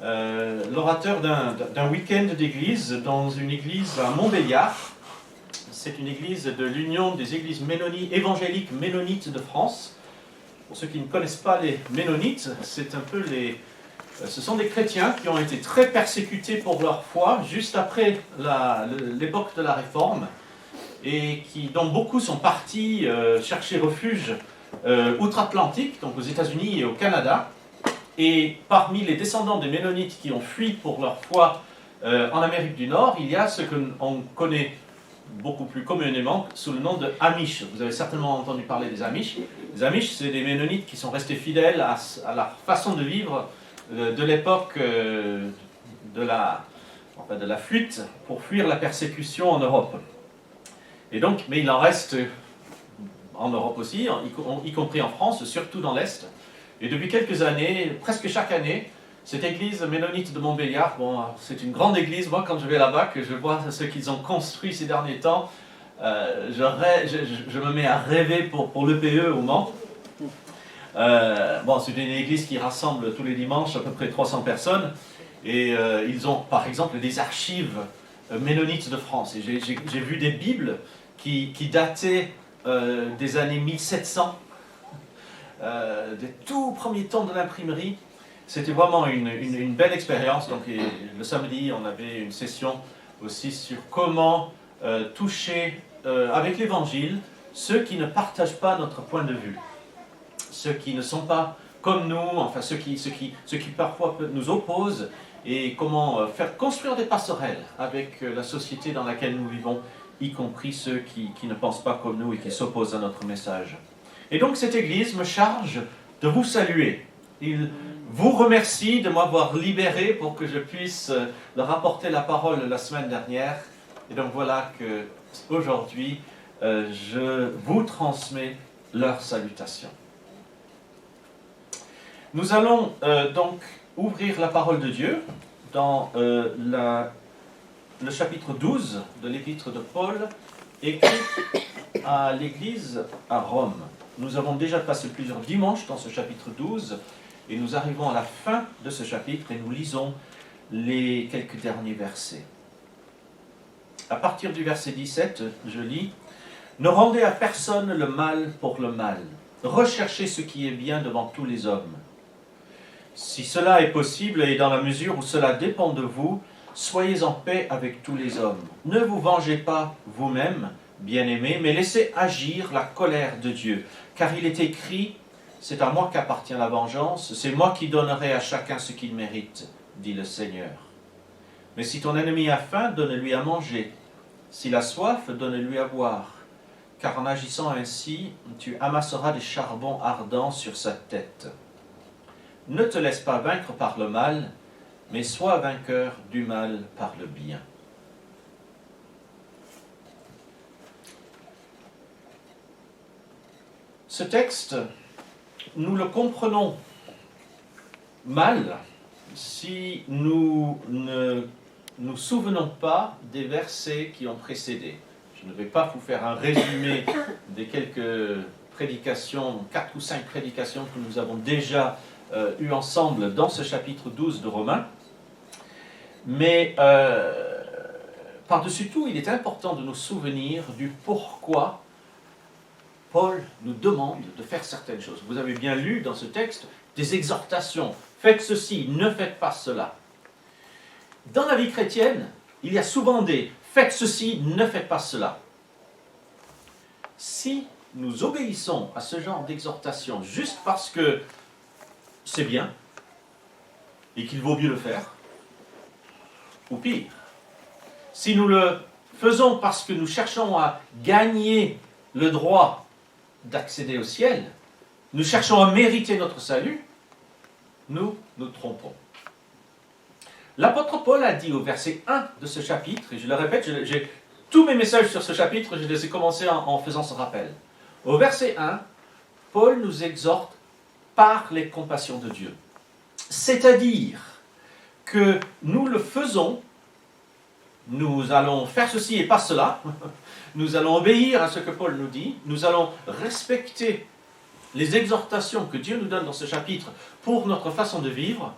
l'orateur d'un week-end d'église dans une église à Montbéliard. C'est une église de l'Union des églises évangéliques ménonites de France. Pour ceux qui ne connaissent pas les ménonites, ce sont des chrétiens qui ont été très persécutés pour leur foi juste après l'époque de la Réforme et dont beaucoup sont partis chercher refuge outre-Atlantique, donc aux États-Unis et au Canada. Et parmi les descendants des Ménonites qui ont fui pour leur foi en Amérique du Nord, il y a ce qu'on connaît beaucoup plus communément sous le nom de Amish. Vous avez certainement entendu parler des Amish. Les Amish, c'est des Ménonites qui sont restés fidèles à la façon de vivre de l'époque de la fuite pour fuir la persécution en Europe. Et donc, mais il en reste en Europe aussi, y compris en France, surtout dans l'Est. Et depuis quelques années, presque chaque année, cette église ménonite de Montbéliard, c'est une grande église. Moi, quand je vais là-bas, que je vois ce qu'ils ont construit ces derniers temps, je me mets à rêver pour l'EPE au Mans. C'est une église qui rassemble tous les dimanches à peu près 300 personnes. Et ils ont, par exemple, des archives ménonites de France. Et j'ai vu des Bibles qui dataient des années 1700, des tout premiers temps de l'imprimerie. C'était vraiment une belle expérience. Donc, le samedi, on avait une session aussi sur comment toucher avec l'Évangile ceux qui ne partagent pas notre point de vue, ceux qui ne sont pas comme nous, enfin ceux qui parfois nous opposent, et comment faire construire des passerelles avec la société dans laquelle nous vivons, y compris ceux qui ne pensent pas comme nous et qui s'opposent à notre message. Et donc cette église me charge de vous saluer. Il vous remercie de m'avoir libéré pour que je puisse leur apporter la parole la semaine dernière. Et donc voilà qu'aujourd'hui, je vous transmets leurs salutations. Nous allons donc ouvrir la parole de Dieu dans le chapitre 12 de l'épître de Paul, écrit à l'église à Rome. Nous avons déjà passé plusieurs dimanches dans ce chapitre 12, et nous arrivons à la fin de ce chapitre et nous lisons les quelques derniers versets. À partir du verset 17, je lis « Ne rendez à personne le mal pour le mal. Recherchez ce qui est bien devant tous les hommes. Si cela est possible et dans la mesure où cela dépend de vous, soyez en paix avec tous les hommes. Ne vous vengez pas vous-même, bien-aimés, mais laissez agir la colère de Dieu. Car il est écrit, c'est à moi qu'appartient la vengeance, c'est moi qui donnerai à chacun ce qu'il mérite, dit le Seigneur. Mais si ton ennemi a faim, donne-lui à manger. S'il a soif, donne-lui à boire. Car en agissant ainsi, tu amasseras des charbons ardents sur sa tête. Ne te laisse pas vaincre par le mal, mais sois vainqueur du mal par le bien. » Ce texte, nous le comprenons mal si nous ne nous souvenons pas des versets qui ont précédé. Je ne vais pas vous faire un résumé des quelques prédications, 4 ou 5 prédications que nous avons déjà eues ensemble dans ce chapitre 12 de Romains. Mais par-dessus tout, il est important de nous souvenir du pourquoi Paul nous demande de faire certaines choses. Vous avez bien lu dans ce texte des exhortations. Faites ceci, ne faites pas cela. Dans la vie chrétienne, il y a souvent des faites ceci, ne faites pas cela. Si nous obéissons à ce genre d'exhortation juste parce que c'est bien et qu'il vaut mieux le faire, ou pire, si nous le faisons parce que nous cherchons à gagner le droit d'accéder au ciel, nous cherchons à mériter notre salut, nous nous trompons. L'apôtre Paul a dit au verset 1 de ce chapitre, et je le répète, tous mes messages sur ce chapitre, je les ai commencés en faisant ce rappel. Au verset 1, Paul nous exhorte par les compassions de Dieu. C'est-à-dire que nous le faisons, nous allons faire ceci et pas cela, nous allons obéir à ce que Paul nous dit, nous allons respecter les exhortations que Dieu nous donne dans ce chapitre pour notre façon de vivre,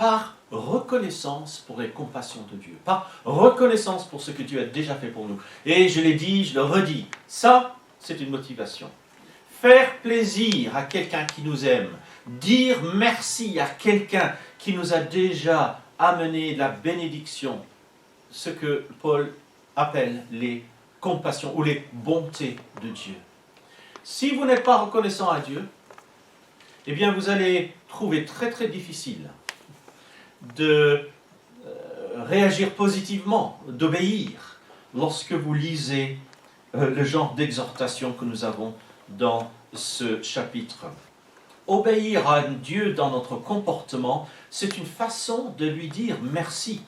par reconnaissance pour les compassions de Dieu, par reconnaissance pour ce que Dieu a déjà fait pour nous. Et je l'ai dit, je le redis, ça, c'est une motivation. Faire plaisir à quelqu'un qui nous aime, dire merci à quelqu'un qui nous a déjà amené de la bénédiction, ce que Paul appelle les compassions ou les bontés de Dieu. Si vous n'êtes pas reconnaissant à Dieu, eh bien vous allez trouver très très difficile de réagir positivement, d'obéir, lorsque vous lisez le genre d'exhortation que nous avons dans ce chapitre. Obéir à Dieu dans notre comportement, c'est une façon de lui dire merci.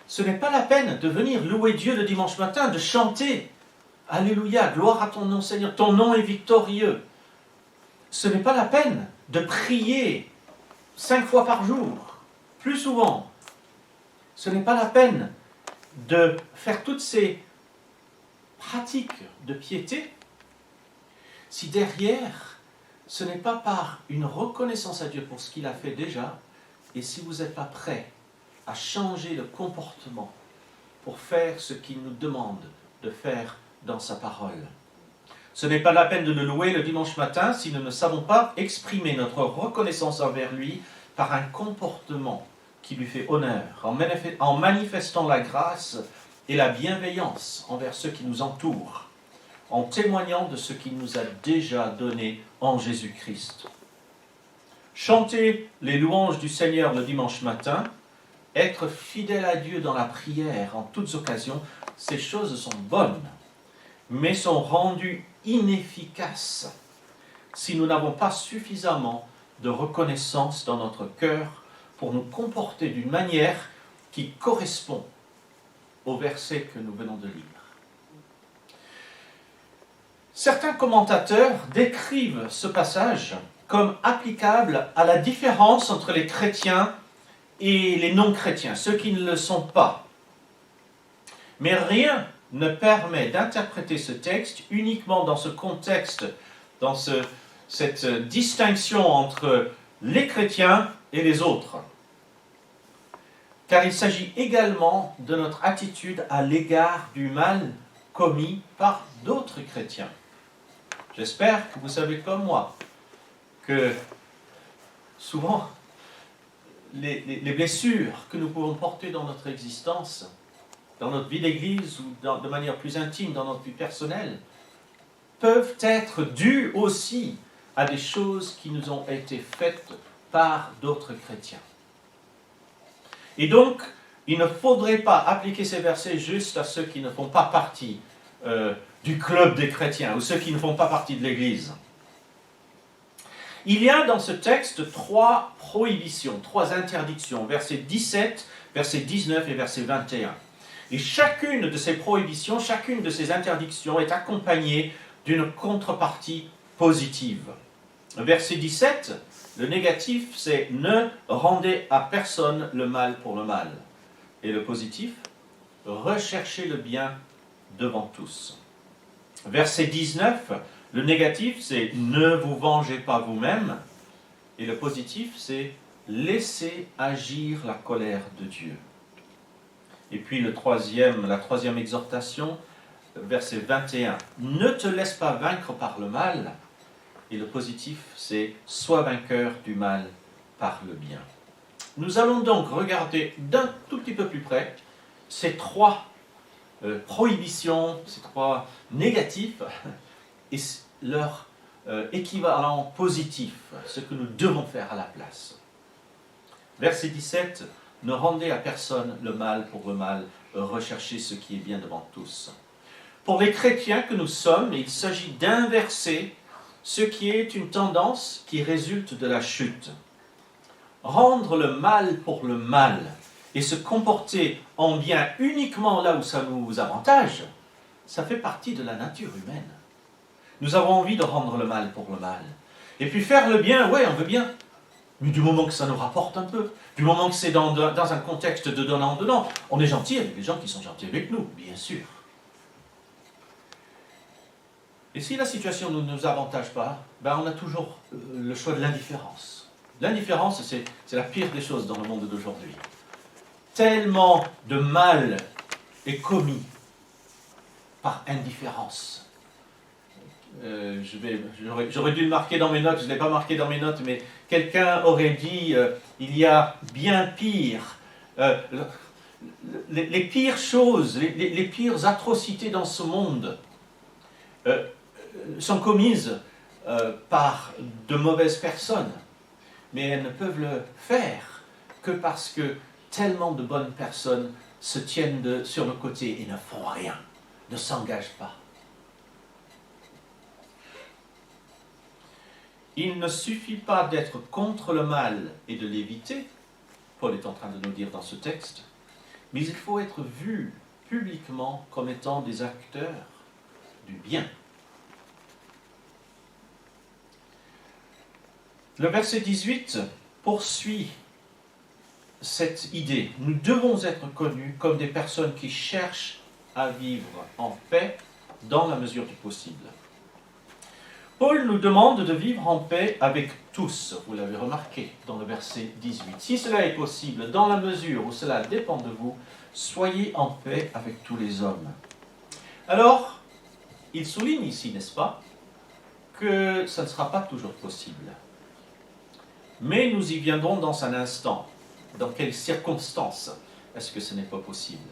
Ce n'est pas la peine de venir louer Dieu le dimanche matin, de chanter « Alléluia, gloire à ton nom Seigneur, ton nom est victorieux ». Ce n'est pas la peine de prier 5 fois par jour, plus souvent. Ce n'est pas la peine de faire toutes ces pratiques de piété si derrière, ce n'est pas par une reconnaissance à Dieu pour ce qu'il a fait déjà, et si vous n'êtes pas prêt à changer le comportement pour faire ce qu'il nous demande de faire dans sa parole. Ce n'est pas la peine de le louer le dimanche matin si nous ne savons pas exprimer notre reconnaissance envers lui par un comportement qui lui fait honneur, en manifestant la grâce et la bienveillance envers ceux qui nous entourent, en témoignant de ce qu'il nous a déjà donné en Jésus-Christ. Chanter les louanges du Seigneur le dimanche matin, être fidèle à Dieu dans la prière en toutes occasions, ces choses sont bonnes, mais sont rendues inefficaces si nous n'avons pas suffisamment de reconnaissance dans notre cœur pour nous comporter d'une manière qui correspond au verset que nous venons de lire. Certains commentateurs décrivent ce passage comme applicable à la différence entre les chrétiens et les non-chrétiens, ceux qui ne le sont pas. Mais rien ne permet d'interpréter ce texte uniquement dans ce contexte, dans cette distinction entre les chrétiens et les autres. Car il s'agit également de notre attitude à l'égard du mal commis par d'autres chrétiens. J'espère que vous savez comme moi que souvent les blessures que nous pouvons porter dans notre existence, dans notre vie d'église ou de manière plus intime dans notre vie personnelle, peuvent être dues aussi à des choses qui nous ont été faites par d'autres chrétiens. Et donc, il ne faudrait pas appliquer ces versets juste à ceux qui ne font pas partie du club des chrétiens ou ceux qui ne font pas partie de l'Église. Il y a dans ce texte 3 prohibitions, 3 interdictions, versets 17, verset 19 et verset 21. Et chacune de ces prohibitions, chacune de ces interdictions est accompagnée d'une contrepartie positive. Verset 17, le négatif, c'est « Ne rendez à personne le mal pour le mal ». Et le positif, « Recherchez le bien devant tous ». Verset 19, le négatif, c'est « Ne vous vengez pas vous-même ». Et le positif, c'est « Laissez agir la colère de Dieu ». Et puis la troisième exhortation, verset 21, « Ne te laisse pas vaincre par le mal ». Et le positif, c'est « Sois vainqueur du mal par le bien ». Nous allons donc regarder d'un tout petit peu plus près ces 3 prohibitions, ces 3 négatifs, et leur équivalent positif, ce que nous devons faire à la place. Verset 17, « Ne rendez à personne le mal pour le mal, recherchez ce qui est bien devant tous ». Pour les chrétiens que nous sommes, il s'agit d'inverser ce qui est une tendance qui résulte de la chute. Rendre le mal pour le mal et se comporter en bien uniquement là où ça nous avantage, ça fait partie de la nature humaine. Nous avons envie de rendre le mal pour le mal. Et puis faire le bien, ouais, on veut bien, mais du moment que ça nous rapporte un peu, du moment que c'est dans un contexte de donnant-donnant, on est gentil avec les gens qui sont gentils avec nous, bien sûr. Et si la situation ne nous avantage pas, on a toujours le choix de l'indifférence. L'indifférence, c'est la pire des choses dans le monde d'aujourd'hui. Tellement de mal est commis par indifférence. J'aurais dû le marquer dans mes notes, je ne l'ai pas marqué dans mes notes, mais quelqu'un aurait dit il y a bien pire. Les pires choses, les pires atrocités dans ce monde sont commises par de mauvaises personnes, mais elles ne peuvent le faire que parce que tellement de bonnes personnes se tiennent sur le côté et ne font rien, ne s'engagent pas. Il ne suffit pas d'être contre le mal et de l'éviter, Paul est en train de nous dire dans ce texte, mais il faut être vu publiquement comme étant des acteurs du bien. Le verset 18 poursuit cette idée. Nous devons être connus comme des personnes qui cherchent à vivre en paix dans la mesure du possible. Paul nous demande de vivre en paix avec tous, vous l'avez remarqué dans le verset 18. Si cela est possible, dans la mesure où cela dépend de vous, soyez en paix avec tous les hommes. Alors, il souligne ici, n'est-ce pas, que ça ne sera pas toujours possible. Mais nous y viendrons dans un instant. Dans quelles circonstances est-ce que ce n'est pas possible?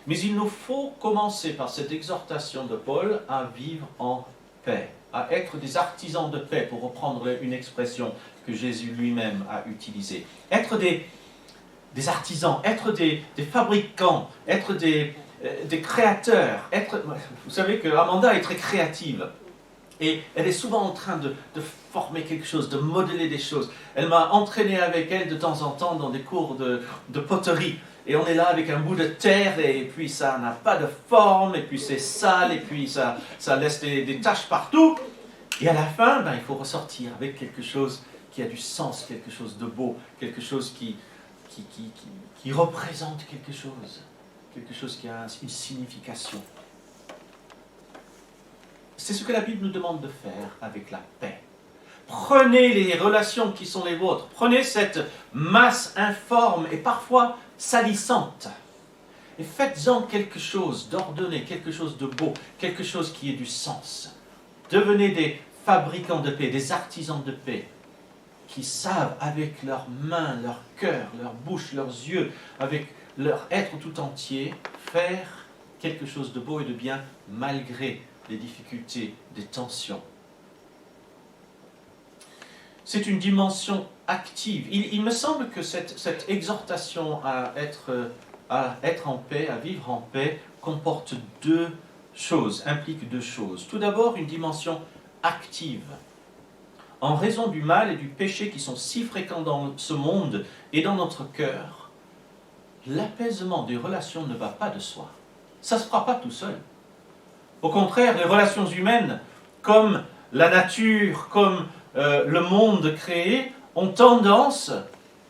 Mais il nous faut commencer par cette exhortation de Paul à vivre en paix, à être des artisans de paix, pour reprendre une expression que Jésus lui-même a utilisée. Être des artisans, être des fabricants, être des créateurs. Vous savez que Amanda est très créative. Et elle est souvent en train de former quelque chose, de modeler des choses. Elle m'a entraîné avec elle de temps en temps dans des cours de poterie. Et on est là avec un bout de terre, et puis ça n'a pas de forme, et puis c'est sale, et puis ça laisse des taches partout. Et à la fin, il faut ressortir avec quelque chose qui a du sens, quelque chose de beau, quelque chose qui représente quelque chose qui a une signification. C'est ce que la Bible nous demande de faire avec la paix. Prenez les relations qui sont les vôtres, prenez cette masse informe et parfois salissante, et faites-en quelque chose d'ordonné, quelque chose de beau, quelque chose qui ait du sens. Devenez des fabricants de paix, des artisans de paix, qui savent avec leurs mains, leur cœur, leur bouche, leurs yeux, avec leur être tout entier, faire quelque chose de beau et de bien malgré les difficultés, des tensions. C'est une dimension active. Il me semble que cette exhortation à être en paix, à vivre en paix, comporte deux choses, implique deux choses. Tout d'abord, une dimension active. En raison du mal et du péché qui sont si fréquents dans ce monde et dans notre cœur, l'apaisement des relations ne va pas de soi. Ça ne se fera pas tout seul. Au contraire, les relations humaines, comme la nature, comme le monde créé, ont tendance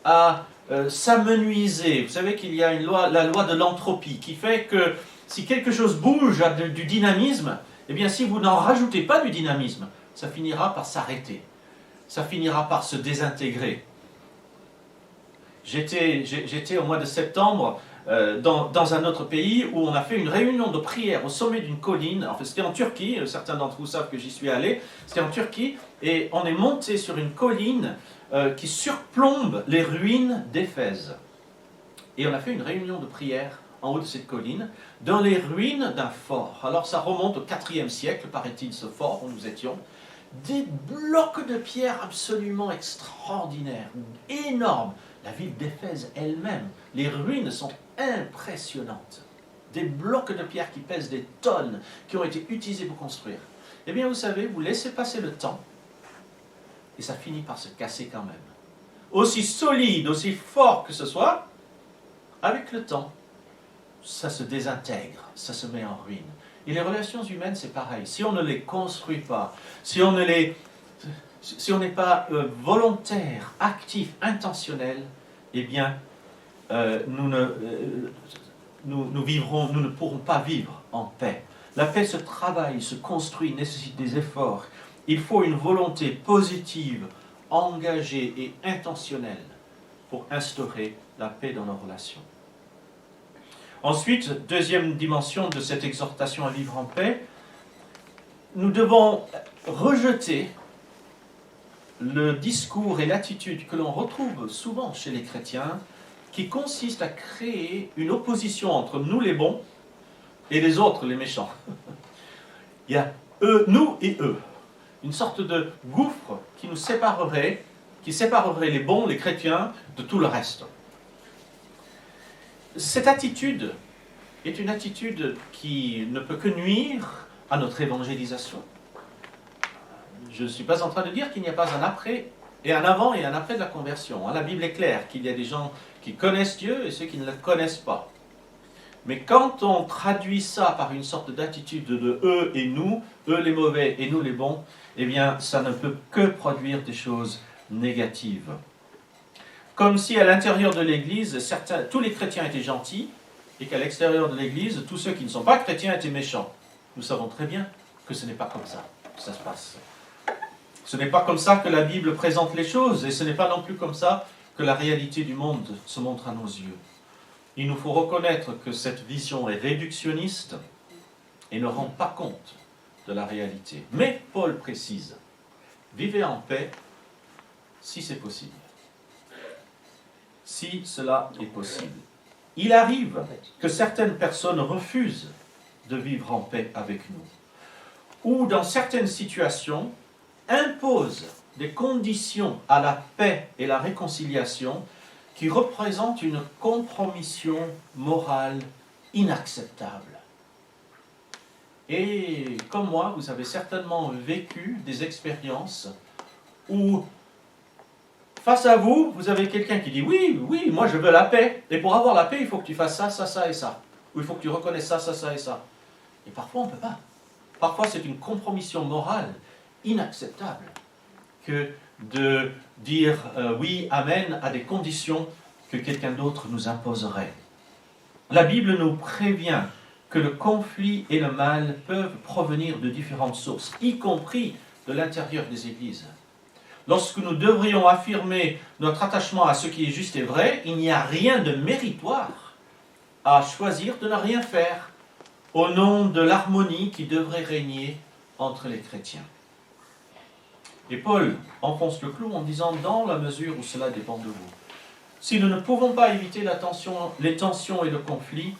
à s'amenuiser. Vous savez qu'il y a la loi de l'entropie, qui fait que si quelque chose bouge à du dynamisme, eh bien si vous n'en rajoutez pas du dynamisme, ça finira par s'arrêter. Ça finira par se désintégrer. J'étais au mois de septembre dans un autre pays où on a fait une réunion de prière au sommet d'une colline. En fait, c'était en Turquie, certains d'entre vous savent que j'y suis allé. C'était en Turquie, et on est monté sur une colline qui surplombe les ruines d'Éphèse. Et on a fait une réunion de prière en haut de cette colline, dans les ruines d'un fort. Alors ça remonte au IVe siècle, paraît-il, ce fort où nous étions. Des blocs de pierre absolument extraordinaires, énormes. La ville d'Éphèse elle-même, les ruines sont impressionnantes. Des blocs de pierre qui pèsent des tonnes, qui ont été utilisés pour construire. Eh bien, vous savez, vous laissez passer le temps, et ça finit par se casser quand même. Aussi solide, aussi fort que ce soit, avec le temps, ça se désintègre, ça se met en ruine. Et les relations humaines, c'est pareil. Si on ne les construit pas, si on n'est pas volontaire, actif, intentionnel, eh bien, nous ne pourrons pas vivre en paix. La paix se travaille, se construit, nécessite des efforts. Il faut une volonté positive, engagée et intentionnelle pour instaurer la paix dans nos relations. Ensuite, deuxième dimension de cette exhortation à vivre en paix, nous devons rejeter le discours et l'attitude que l'on retrouve souvent chez les chrétiens, qui consiste à créer une opposition entre nous les bons et les autres les méchants. Il y a eux, nous et eux. Une sorte de gouffre qui séparerait les bons, les chrétiens, de tout le reste. Cette attitude est une attitude qui ne peut que nuire à notre évangélisation. Je ne suis pas en train de dire qu'il n'y a pas un après et un avant et un après de la conversion. La Bible est claire qu'il y a des gens qui connaissent Dieu et ceux qui ne le connaissent pas. Mais quand on traduit ça par une sorte d'attitude de eux et nous, eux les mauvais et nous les bons, eh bien ça ne peut que produire des choses négatives. Comme si à l'intérieur de l'Église, tous les chrétiens étaient gentils et qu'à l'extérieur de l'Église, tous ceux qui ne sont pas chrétiens étaient méchants. Nous savons très bien que ce n'est pas comme ça que ça se passe. Ce n'est pas comme ça que la Bible présente les choses, et ce n'est pas non plus comme ça que la réalité du monde se montre à nos yeux. Il nous faut reconnaître que cette vision est réductionniste et ne rend pas compte de la réalité. Mais Paul précise, vivez en paix si c'est possible. Si cela est possible. Il arrive que certaines personnes refusent de vivre en paix avec nous, ou dans certaines situations, imposent des conditions à la paix et la réconciliation qui représentent une compromission morale inacceptable. Et comme moi, vous avez certainement vécu des expériences où, face à vous, vous avez quelqu'un qui dit « Oui, oui, moi je veux la paix, et pour avoir la paix, il faut que tu fasses ça, ça, ça et ça. Ou il faut que tu reconnaisses ça, ça, ça et ça. » Et parfois, on ne peut pas. Parfois, c'est une compromission morale inacceptable que de dire oui, amen, à des conditions que quelqu'un d'autre nous imposerait. La Bible nous prévient que le conflit et le mal peuvent provenir de différentes sources, y compris de l'intérieur des églises. Lorsque nous devrions affirmer notre attachement à ce qui est juste et vrai, il n'y a rien de méritoire à choisir de ne rien faire au nom de l'harmonie qui devrait régner entre les chrétiens. Et Paul enfonce le clou en disant « dans la mesure où cela dépend de vous ». Si nous ne pouvons pas éviter les tensions et le conflit,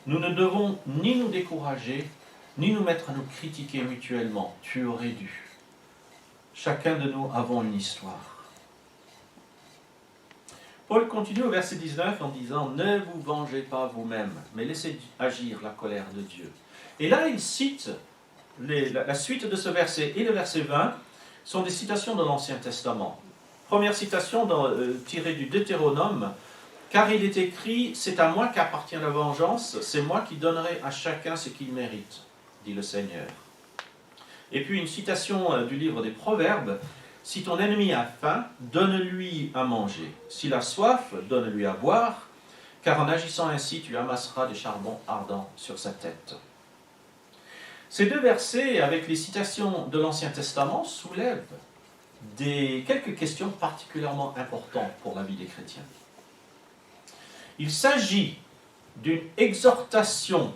nous ne devons ni nous décourager, ni nous mettre à nous critiquer mutuellement. Tu aurais dû. Chacun de nous avons une histoire. Paul continue au verset 19 en disant « Ne vous vengez pas vous-même, mais laissez agir la colère de Dieu ». Et là, il cite la suite de ce verset et le verset 20 sont des citations de l'Ancien Testament. Première citation tirée du Deutéronome, « Car il est écrit, c'est à moi qu'appartient la vengeance, c'est moi qui donnerai à chacun ce qu'il mérite, dit le Seigneur. » Et puis une citation du livre des Proverbes, « Si ton ennemi a faim, donne-lui à manger. S'il a soif, donne-lui à boire, car en agissant ainsi, tu amasseras des charbons ardents sur sa tête. » Ces deux versets, avec les citations de l'Ancien Testament, soulèvent quelques questions particulièrement importantes pour la vie des chrétiens. Il s'agit d'une exhortation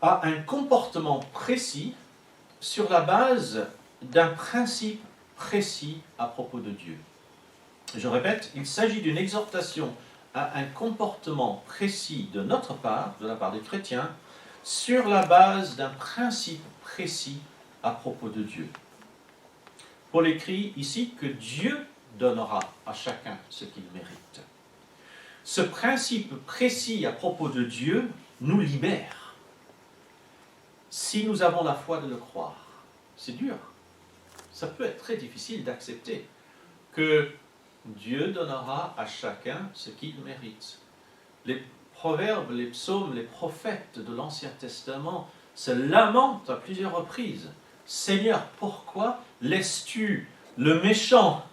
à un comportement précis sur la base d'un principe précis à propos de Dieu. Je répète, il s'agit d'une exhortation à un comportement précis de notre part, de la part des chrétiens, sur la base d'un principe précis à propos de Dieu. Paul écrit ici que Dieu donnera à chacun ce qu'il mérite. Ce principe précis à propos de Dieu nous libère. Si nous avons la foi de le croire, c'est dur. Ça peut être très difficile d'accepter que Dieu donnera à chacun ce qu'il mérite. Les proverbes, les psaumes, les prophètes de l'Ancien Testament se lamentent à plusieurs reprises. Seigneur, pourquoi laisses-tu le méchant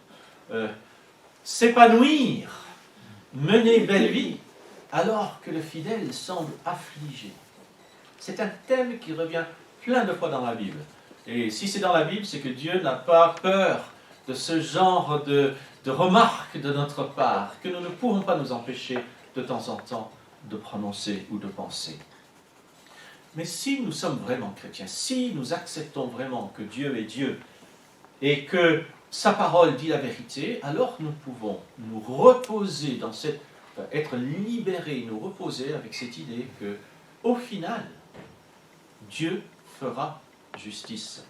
s'épanouir, mener belle vie, alors que le fidèle semble affligé? C'est un thème qui revient plein de fois dans la Bible. Et si c'est dans la Bible, c'est que Dieu n'a pas peur de ce genre de remarques de notre part que nous ne pouvons pas nous empêcher de temps en temps de prononcer ou de penser. Mais si nous sommes vraiment chrétiens, si nous acceptons vraiment que Dieu est Dieu et que sa parole dit la vérité, alors nous pouvons nous reposer dans cette, être libérés, nous reposer avec cette idée que, au final, Dieu fera justice.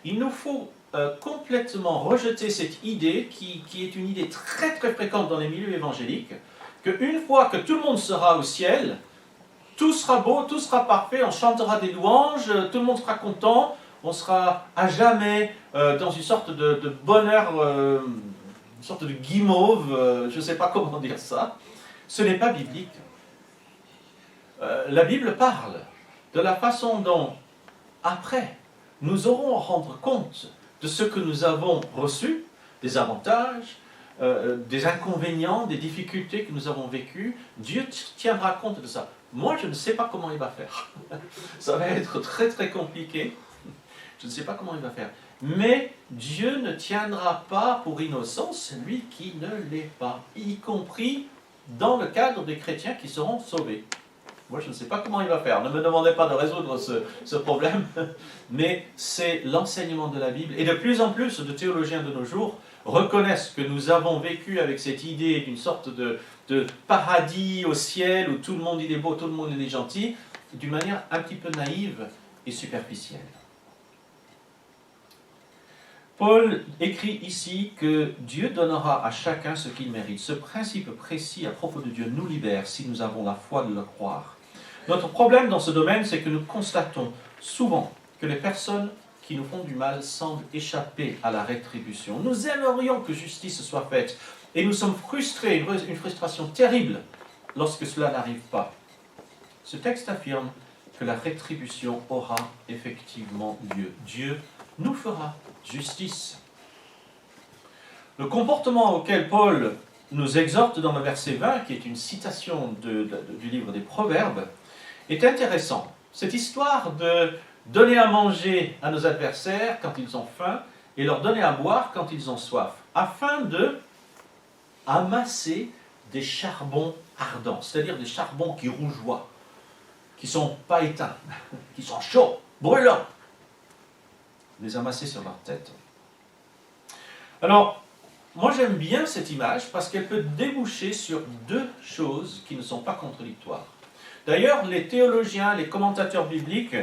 Il nous faut complètement rejeter cette idée qui est une idée très très fréquente dans les milieux évangéliques, qu'une fois que tout le monde sera au ciel, tout sera beau, tout sera parfait, on chantera des louanges, tout le monde sera content, on sera à jamais dans une sorte de bonheur, une sorte de guimauve, je ne sais pas comment dire ça. Ce n'est pas biblique. La Bible parle de la façon dont, après, nous aurons à rendre compte de ce que nous avons reçu, des avantages, des inconvénients, des difficultés que nous avons vécues. Dieu tiendra compte de ça. Moi, je ne sais pas comment il va faire. Ça va être très très compliqué. Je ne sais pas comment il va faire. Mais Dieu ne tiendra pas pour innocent celui qui ne l'est pas, y compris dans le cadre des chrétiens qui seront sauvés. Moi, je ne sais pas comment il va faire. Ne me demandez pas de résoudre ce problème, mais c'est l'enseignement de la Bible. Et de plus en plus de théologiens de nos jours reconnaissent que nous avons vécu avec cette idée d'une sorte de paradis au ciel où tout le monde il est beau, tout le monde il est gentil, d'une manière un petit peu naïve et superficielle. Paul écrit ici que Dieu donnera à chacun ce qu'il mérite. Ce principe précis à propos de Dieu nous libère si nous avons la foi de le croire. Notre problème dans ce domaine, c'est que nous constatons souvent que les personnes qui nous font du mal semblent échapper à la rétribution. Nous aimerions que justice soit faite et nous sommes frustrés, une frustration terrible lorsque cela n'arrive pas. Ce texte affirme que la rétribution aura effectivement lieu. Dieu nous fera justice. Le comportement auquel Paul nous exhorte dans le verset 20, qui est une citation du livre des Proverbes, est intéressant. Cette histoire de donner à manger à nos adversaires quand ils ont faim et leur donner à boire quand ils ont soif, afin de amasser des charbons ardents, c'est-à-dire des charbons qui rougeoient, qui ne sont pas éteints, qui sont chauds, brûlants, les amasser sur leur tête. Alors, moi j'aime bien cette image parce qu'elle peut déboucher sur deux choses qui ne sont pas contradictoires. D'ailleurs, les théologiens, les commentateurs bibliques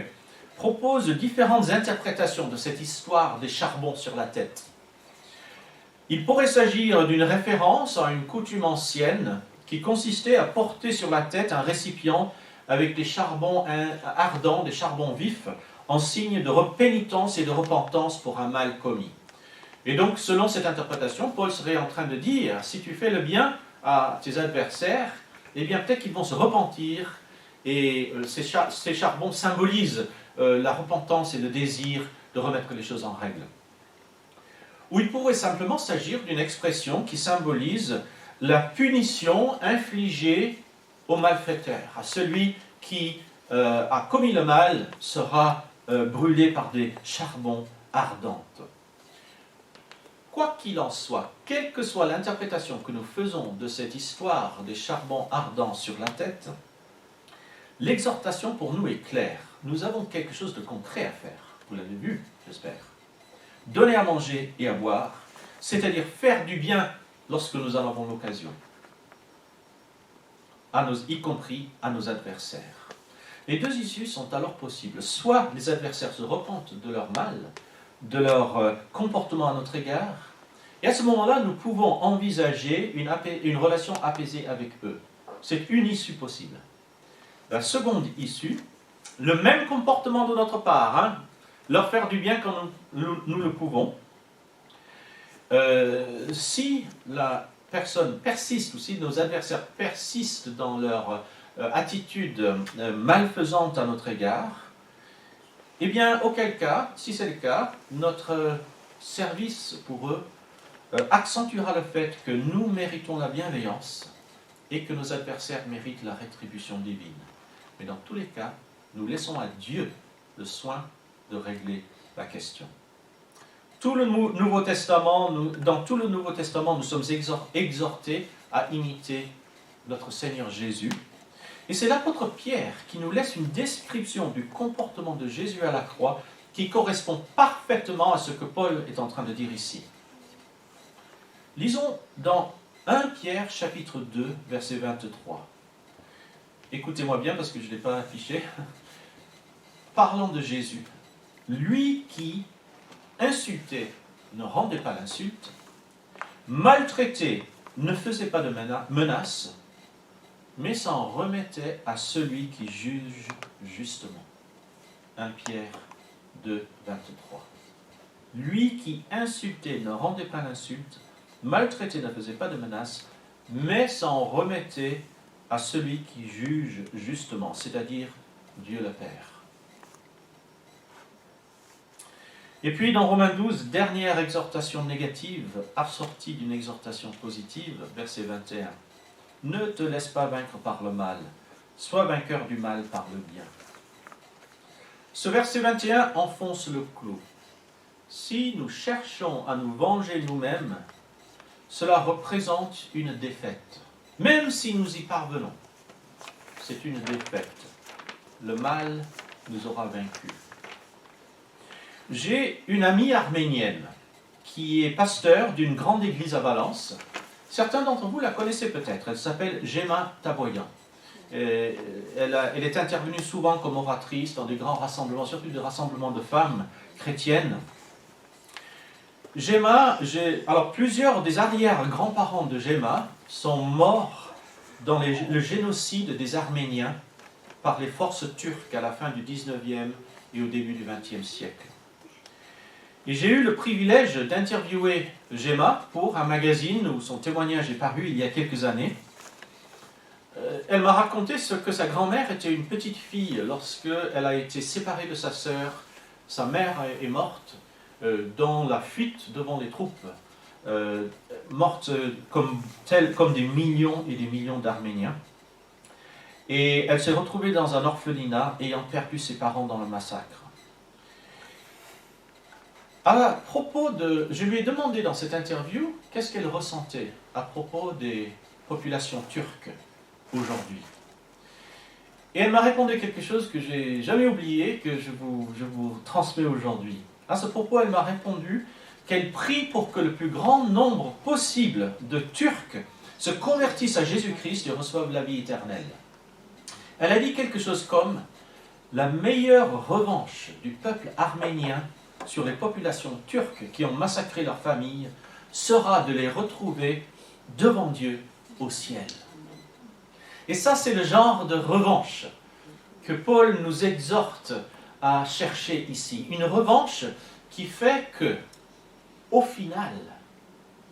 proposent différentes interprétations de cette histoire des charbons sur la tête. Il pourrait s'agir d'une référence à une coutume ancienne qui consistait à porter sur la tête un récipient avec des charbons ardents, des charbons vifs, en signe de pénitence et de repentance pour un mal commis. Et donc, selon cette interprétation, Paul serait en train de dire, si tu fais le bien à tes adversaires, eh bien peut-être qu'ils vont se repentir, et ces charbons symbolisent la repentance et le désir de remettre les choses en règle. Ou il pourrait simplement s'agir d'une expression qui symbolise la punition infligée au malfaiteur, à celui qui a commis le mal sera brûlé par des charbons ardents. Quoi qu'il en soit, quelle que soit l'interprétation que nous faisons de cette histoire des charbons ardents sur la tête, l'exhortation pour nous est claire. Nous avons quelque chose de concret à faire. Vous l'avez vu, j'espère. Donner à manger et à boire, c'est-à-dire faire du bien lorsque nous en avons l'occasion, y compris à nos adversaires. Les deux issues sont alors possibles. Soit les adversaires se repentent de leur mal, de leur comportement à notre égard, et à ce moment-là, nous pouvons envisager une relation apaisée avec eux. C'est une issue possible. La seconde issue, le même comportement de notre part, leur faire du bien quand nous le pouvons. Si la personne persiste, ou si nos adversaires persistent dans leur attitude malfaisante à notre égard, eh bien, auquel cas, si c'est le cas, notre service pour eux accentuera le fait que nous méritons la bienveillance et que nos adversaires méritent la rétribution divine. Mais dans tous les cas, nous laissons à Dieu le soin de régler la question. tout le Nouveau Testament, dans tout le Nouveau Testament, nous sommes exhortés à imiter notre Seigneur Jésus. Et c'est l'apôtre Pierre qui nous laisse une description du comportement de Jésus à la croix qui correspond parfaitement à ce que Paul est en train de dire ici. Lisons dans 1 Pierre chapitre 2, verset 23. Écoutez-moi bien parce que je ne l'ai pas affiché. Parlons de Jésus. Lui qui insultait ne rendait pas l'insulte, maltraitait ne faisait pas de menaces, mais s'en remettait à celui qui juge justement. 1 Pierre 2, 23. Lui qui insultait ne rendait pas l'insulte, maltraitait ne faisait pas de menaces, mais s'en remettait à celui qui juge justement, c'est-à-dire Dieu le Père. Et puis dans Romains 12, dernière exhortation négative, assortie d'une exhortation positive, verset 21. Ne te laisse pas vaincre par le mal, sois vainqueur du mal par le bien. Ce verset 21 enfonce le clou. Si nous cherchons à nous venger nous-mêmes, cela représente une défaite. Même si nous y parvenons, c'est une défaite. Le mal nous aura vaincus. J'ai une amie arménienne qui est pasteur d'une grande église à Valence. Certains d'entre vous la connaissez peut-être. Elle s'appelle Gemma Taboyan. Elle est intervenue souvent comme oratrice dans des grands rassemblements, surtout des rassemblements de femmes chrétiennes. Gemma, alors plusieurs des arrière-grands-parents de Gemma sont morts dans le génocide des Arméniens par les forces turques à la fin du 19e et au début du 20e siècle. Et j'ai eu le privilège d'interviewer Gemma pour un magazine où son témoignage est paru il y a quelques années. Elle m'a raconté ce que sa grand-mère était une petite fille lorsqu'elle a été séparée de sa sœur. Sa mère est morte dans la fuite devant les troupes, morte comme des millions et des millions d'Arméniens. Et elle s'est retrouvée dans un orphelinat ayant perdu ses parents dans le massacre. Je lui ai demandé dans cette interview qu'est-ce qu'elle ressentait à propos des populations turques aujourd'hui. Et elle m'a répondu quelque chose que je n'ai jamais oublié, que je vous transmets aujourd'hui. À ce propos, elle m'a répondu qu'elle prie pour que le plus grand nombre possible de Turcs se convertissent à Jésus-Christ et reçoivent la vie éternelle. Elle a dit quelque chose comme « La meilleure revanche du peuple arménien sur les populations turques qui ont massacré leurs familles sera de les retrouver devant Dieu au ciel. » Et ça, c'est le genre de revanche que Paul nous exhorte à chercher ici. Une revanche qui fait que, au final,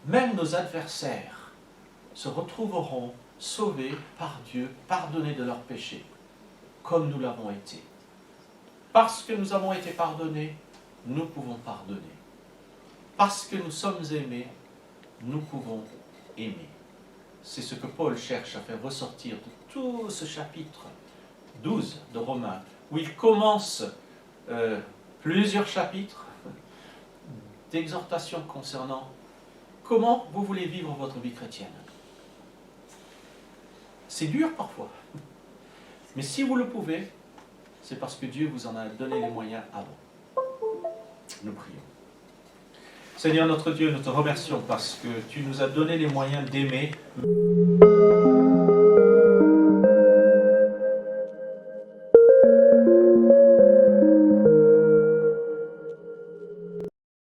même nos adversaires se retrouveront sauvés par Dieu, pardonnés de leurs péchés, comme nous l'avons été. Parce que nous avons été pardonnés, nous pouvons pardonner. Parce que nous sommes aimés, nous pouvons aimer. C'est ce que Paul cherche à faire ressortir de tout ce chapitre 12 de Romains, où il commence plusieurs chapitres d'exhortation concernant comment vous voulez vivre votre vie chrétienne. C'est dur parfois, mais si vous le pouvez, c'est parce que Dieu vous en a donné les moyens avant. Nous prions. Seigneur notre Dieu, nous te remercions parce que tu nous as donné les moyens d'aimer.